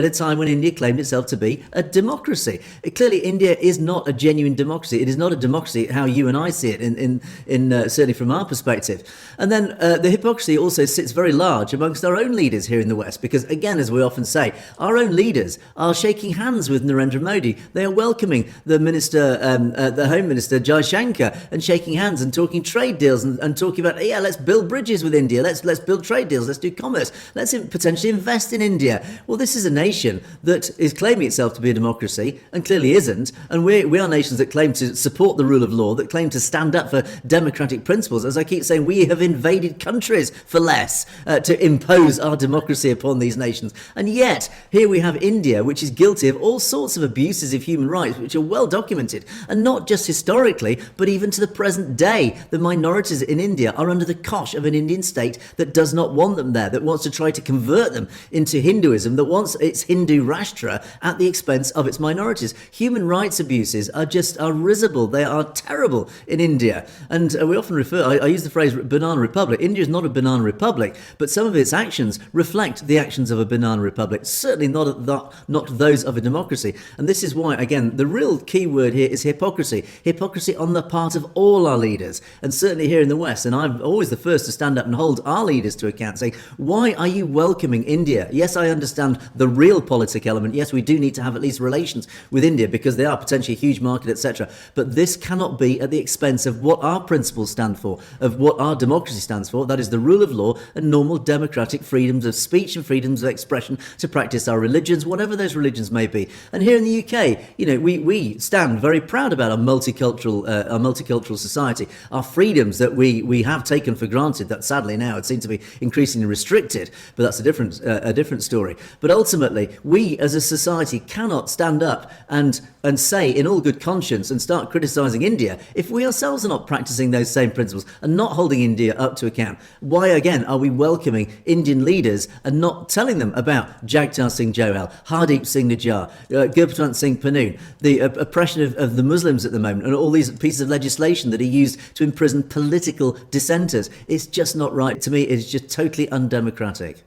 at a time when India claimed itself to be a democracy. Clearly, India is not a genuine democracy. It is not a democracy how you and I see it, certainly from our perspective. And then the hypocrisy also sits very large amongst our own leaders here in the West, because, again, as we often say, our own leaders are shaking hands with Narendra Modi. They are welcoming the Home Minister, Jai Shankar, and shaking hands and talking trade deals and talking about, yeah, let's build bridges with India, let's build trade deals, let's do commerce, let's potentially invest in India. Well, this is a nation that is claiming itself to be a democracy and clearly isn't, and we are nations that claim to support the rule of law, that claim to stand up for democratic principles. As I keep saying, we have invaded countries for less to impose our democracy upon these nations. And yet, here we have India, which is guilty of all sorts of abuses of human rights, which are well documented, and not just historically, but even to the present day. The minorities in India are under the cosh of an Indian state that does not want them there, that wants to try to convert them into Hinduism, that wants its Hindu Rashtra at the expense of its minorities. Human rights abuses are risible. They are terrible in India. And we often I use the phrase banana republic. India is not a banana republic, but some of its actions reflect the actions of a banana republic, certainly not those of a democracy. And this is why, again, the real key word here is hypocrisy. Hypocrisy on the part of all our leaders, and certainly here in the West. And I'm always the first to stand up and hold our leaders to account, saying, why are you welcoming India? Yes, I understand the realpolitik element. Yes, we do need to have at least relations with India because they are potentially a huge market, etc. But this cannot be at the expense of what our principles stand for, of what our democracy stands for. That is the rule of law and normal democratic freedoms of speech and freedoms of expression to practice our religions, whatever those religions may be. And here in the UK, we stand very proud about our multicultural society, our freedoms that we have taken for granted, that sadly now it seems to be increasingly restricted, but that's a different story. But ultimately, we as a society cannot stand up and say in all good conscience and start criticising India if we ourselves are not practising those same principles and not holding India up to account. Why, again, are we welcoming Indian leaders and not telling them about Jagtar Singh Johal, Hardeep Singh Nijjar, Gurpatwant Singh Pannu, the oppression of the Muslims at the moment, and all these pieces of legislation that are used to imprison political dissenters? It's just not right. To me, it's just totally undemocratic.